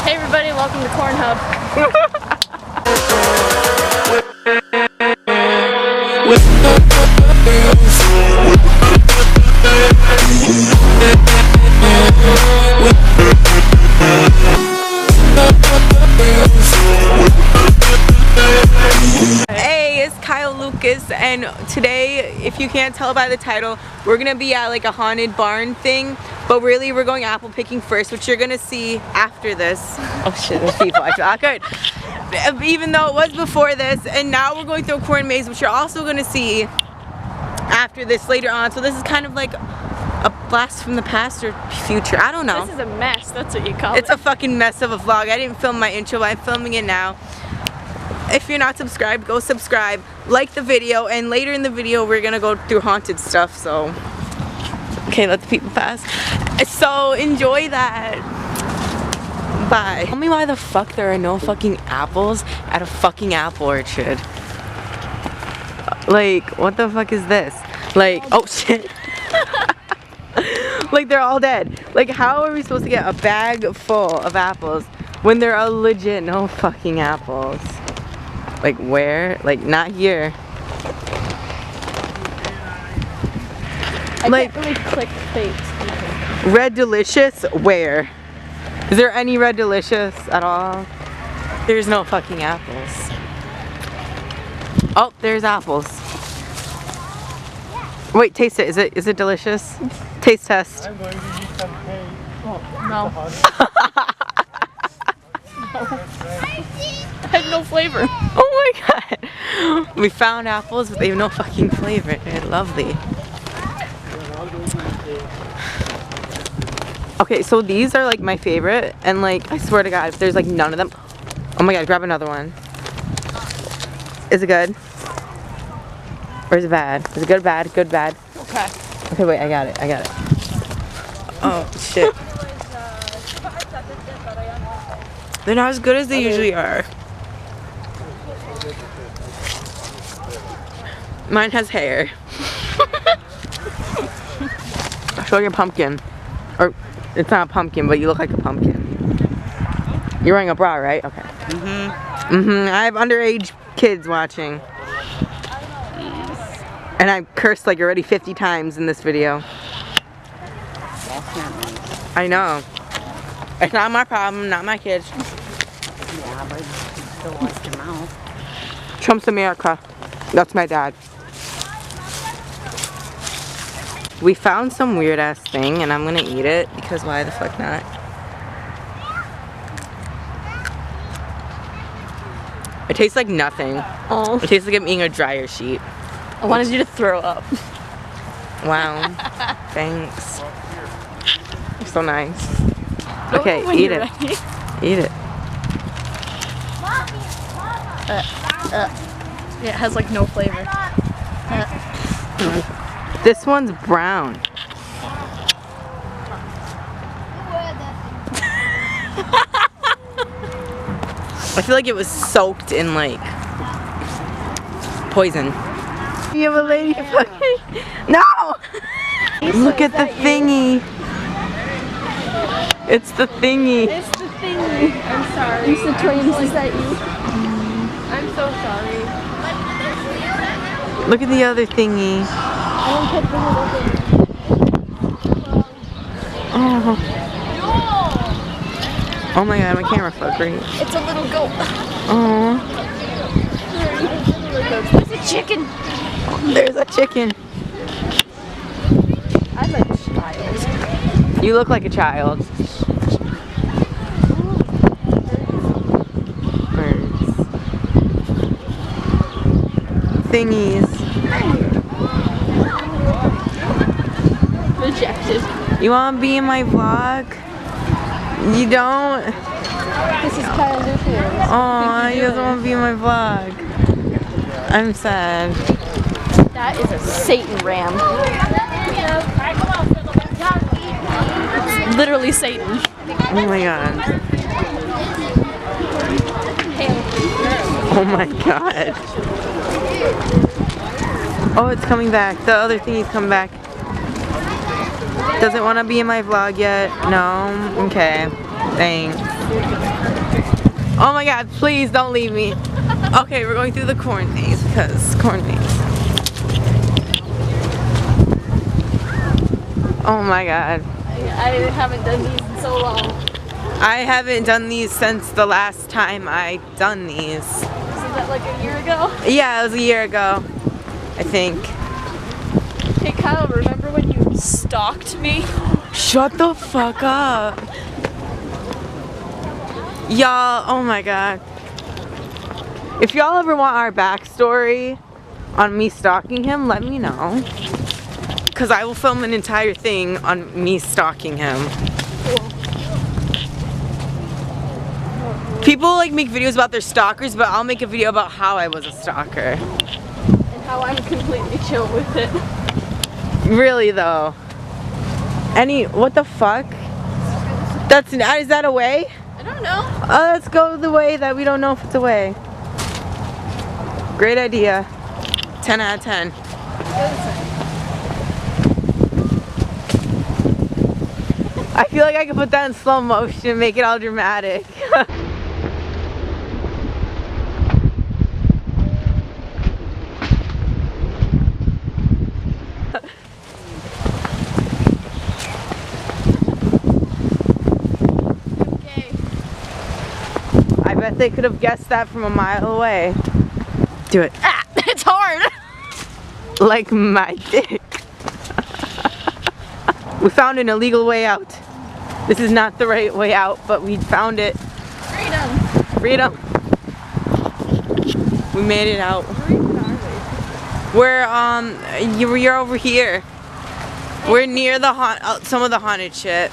Hey everybody, welcome to Corn Hub. Hey, it's Kyle.lucas, and today, if you can't tell by the title, we're gonna be at like a haunted barn thing, but really we're going apple picking first, which you're gonna see after this. Oh shit, there's people. I feel awkward. Even though it was before this, and now we're going through a corn maze, which you're also gonna see after this later on. So this is kind of like a blast from the past or future. I don't know. This is a mess, that's what you call it. It's a fucking mess of a vlog. I didn't film my intro, but I'm filming it now. If you're not subscribed, go subscribe, like the video, and later in the video we're gonna go through haunted stuff, so okay, let the people pass. So enjoy that. Bye. Tell me why the fuck there are no fucking apples at a fucking apple orchard. Like, what the fuck is this? Like, oh shit. Like, they're all dead. Like, how are we supposed to get a bag full of apples when there are legit no fucking apples? Like, where? Like, not here. I like, can't really click fakes. Red Delicious? Where? Is there any Red Delicious at all? There's no fucking apples. Oh, there's apples. Wait, taste it. Is it delicious? Taste test. Oh, no. I had no flavor. Oh my god. We found apples, but they have no fucking flavor. They're lovely. Okay, so these are like my favorite, and like, I swear to god, if there's like none of them. Oh my god, grab another one. Is it good? Or is it bad? Is it good, bad? Good, bad? Okay. Okay, wait, I got it. Oh, shit. They're not as good as they usually are. Mine has hair. Show your pumpkin. Or, it's not a pumpkin, but you look like a pumpkin. You're wearing a bra, right? Okay. I have underage kids watching. And I've cursed like already 50 times in this video. That's not nice. I know. It's not my problem, not my kids. Yeah, but you still wash your mouth. Trump's America. That's my dad. We found some weird ass thing and I'm gonna eat it because why the fuck not? It tastes like nothing. Oh. It tastes like I'm eating a dryer sheet. I wanted you to throw up. Wow. Thanks. You're so nice. Throw Okay, up when eat you're it. ready. Eat it. Yeah, it has like no flavor. This one's brown. I feel like it was soaked in like poison. You have a lady fucking. No! Look at the thingy. It's the thingy. It's the thingy. I'm sorry. It's the twins. Is that you? I'm so sorry. Look at the other thingy. Oh. Oh my god, my camera felt great. It's a little goat. Oh. There's a chicken. There's a chicken. I'm a child. You look like a child. Birds. Thingies. Rejected. You want to be in my vlog? You don't? This is Kyle.lucas. Aw, you doesn't want to be in my vlog. I'm sad. That is a Satan ram. It's literally Satan. Oh my god. Oh my god. Oh, it's coming back. The other thingy's coming back. Doesn't want to be in my vlog yet? No? Okay. Thanks. Oh my god, please don't leave me. Okay, we're going through the corn maze because corn maze. Oh my god. I haven't done these in so long. I haven't done these since the last time I done these. Was that like a year ago? Yeah, it was a year ago, I think. Hey Kyle, remember when you stalked me? Shut the fuck up. Y'all, oh my god. If y'all ever want our backstory on me stalking him, let me know. Because I will film an entire thing on me stalking him. Cool. People like make videos about their stalkers, but I'll make a video about how I was a stalker. And how I'm completely chill with it. Really though. What the fuck? Is that a way? I don't know. Let's go the way that we don't know if it's a way. Great idea. 10 out of 10. I feel like I could put that in slow motion and make it all dramatic. Okay. I bet they could have guessed that from a mile away. Do it. Ah, it's hard. Like my dick. We found an illegal way out. This is not the right way out, but we found it. Freedom. Freedom. We made it out. Where are You're over here. We're near the some of the haunted shit.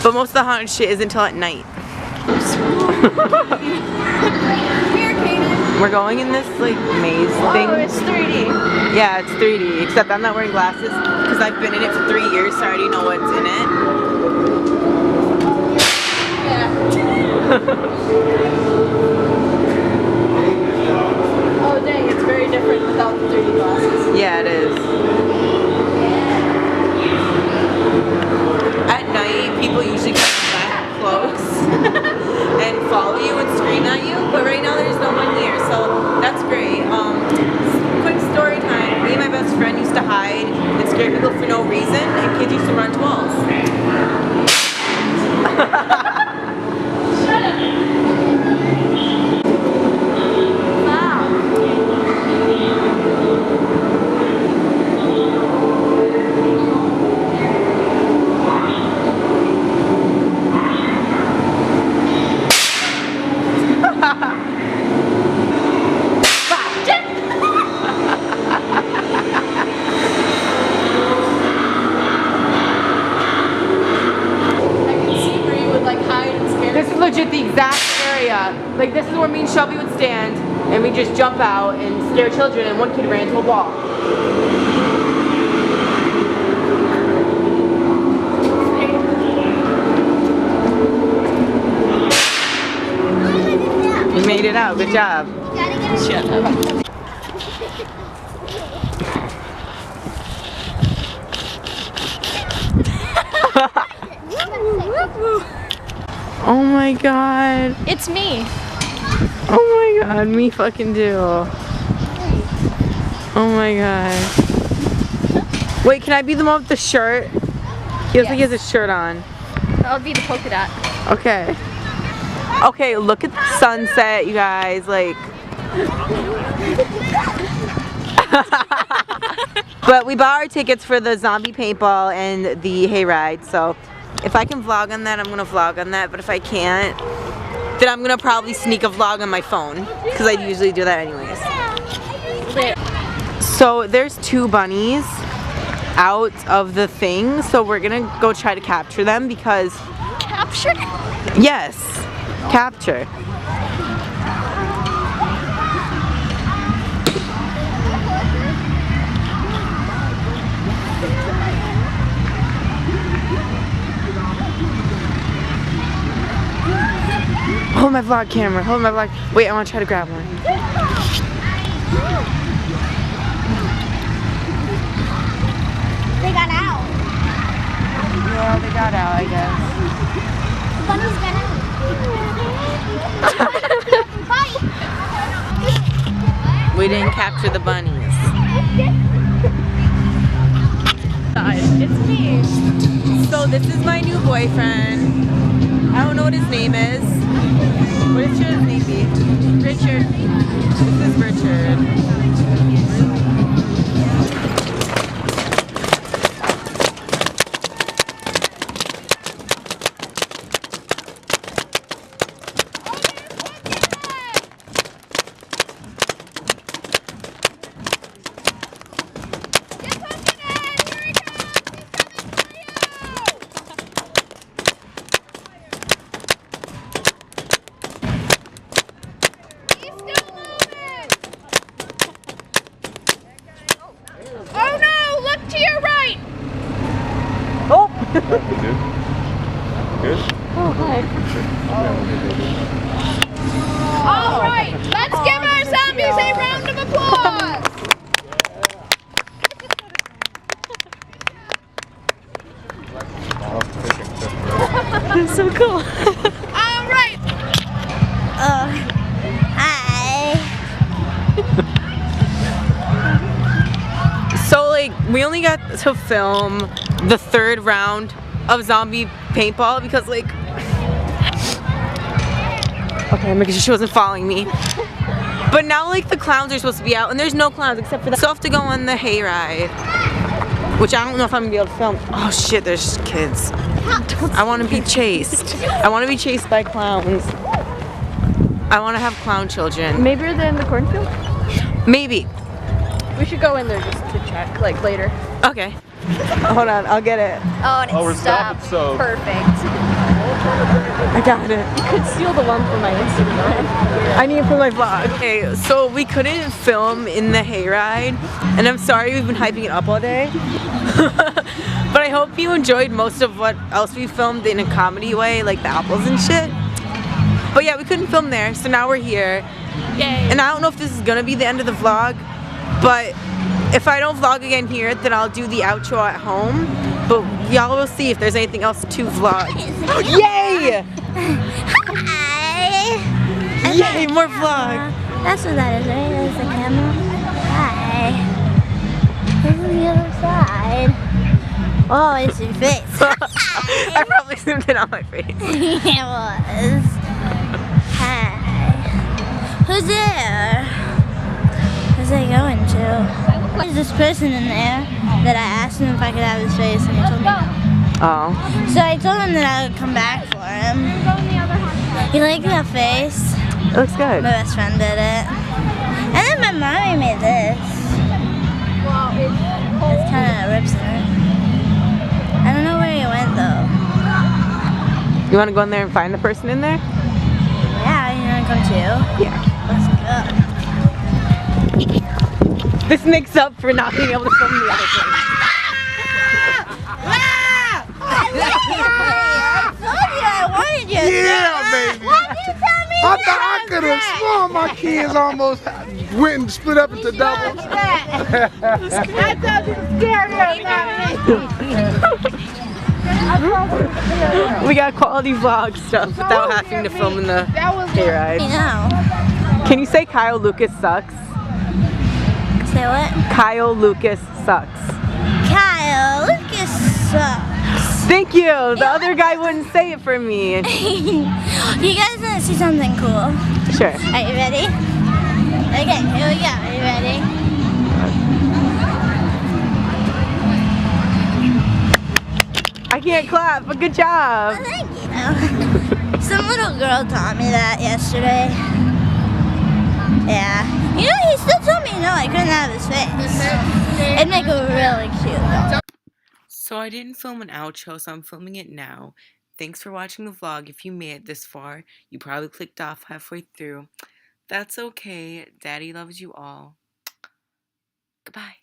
But most of the haunted shit is until at night. Here, Kaden. We're going in this like maze thing. Oh, it's 3D. Yeah, it's 3D, except I'm not wearing glasses because I've been in it for 3 years, so I already know what's in it. Yeah. Oh dang, it's very different without the 3D glasses. Yeah, it is. At night, people usually come back close and follow you and scream at you, but right now there's no one here, so that's great. Quick story time. Me and my best friend used to hide and scare people for no reason, and kids used to run to walls. Shut up. Wow. This is legit the exact area. Like this is where me and Shelby would stand and we just jump out and scare children, and one kid ran into a wall. We made it out, good job. Shut up. Oh my god. It's me. Oh my god, me fucking do. Oh my god. Wait, can I be the one with the shirt? He looks like he has a shirt on. I'll be the polka dot. Okay. Okay, look at the sunset, you guys. Like. But we bought our tickets for the zombie paintball and the hayride, so if I can vlog on that, I'm gonna vlog on that. But if I can't, then I'm gonna probably sneak a vlog on my phone, because I usually do that anyways. So there's 2 bunnies out of the thing, so we're gonna go try to capture them because... Capture? Yes, capture. Hold my vlog camera, hold my vlog. Wait, I want to try to grab one. They got out. Well, they got out, I guess. bunny's gonna. We didn't capture the bunnies. It's me. So this is my new boyfriend. I don't know what his name is. What should his name be? Richard. This is Richard. Oh no! Look to your right. Oh! Good? Good? Oh hi. All right, let's give our zombies a round of applause. That's so cool. All right. Hi. So like we only got to film the third round of zombie paintball because like okay, I'm making sure she wasn't following me. But now like the clowns are supposed to be out and there's no clowns except for that. So I have to go on the hayride, which I don't know if I'm gonna be able to film. Oh shit, there's kids. I want to be chased. I want to be chased by clowns. I want to have clown children. Maybe they're in the cornfield. Maybe. We should go in there just to check, like later. Okay. Hold on, I'll get it. Oh, and it Oh, we're stopped. stopping, so- Perfect. I got it. You could steal the one for my Instagram. I need it for my vlog. Okay, so we couldn't film in the hayride, and I'm sorry we've been hyping it up all day. But I hope you enjoyed most of what else we filmed in a comedy way, like the apples and shit. But yeah, we couldn't film there, so now we're here. Yay. And I don't know if this is gonna be the end of the vlog, but if I don't vlog again here, then I'll do the outro at home. But y'all will see if there's anything else to vlog. Yay! Hi. Yay, more vlog. That's what that is, right? That's the camera. Hi. Who's on the other side? Oh, it's your face. I probably zoomed in on my face. It was. Hi. Who's there? Where's they going to? There's this person in there that I asked him if I could have his face and he told me no. Oh. So I told him that I would come back for him. You like that face? It looks good. My best friend did it. And then my mommy made this. It's kind of rips in it. I don't know where he went though. You want to go in there and find the person in there? Yeah, you want to come too? Yeah. Let's go. This makes up for not being able to film the other thing. Yeah, baby. I thought I could have sworn my kids almost went and split up into doubles. We got quality vlog stuff without having to film in the hayride. I know. Can you say Kyle.Lucas sucks? Say what? Kyle.Lucas sucks. Kyle.Lucas sucks. Thank you. The other guy wouldn't say it for me. You guys want to see something cool? Sure. Are you ready? Okay, here we go. Are you ready? I can't clap, but good job. Oh, thank you. Some little girl taught me that yesterday. Yeah. You know, he still told me no, I couldn't have his face. It'd make it really cute though. So I didn't film an outro, so I'm filming it now. Thanks for watching the vlog. If you made it this far, you probably clicked off halfway through. That's okay. Daddy loves you all. Goodbye.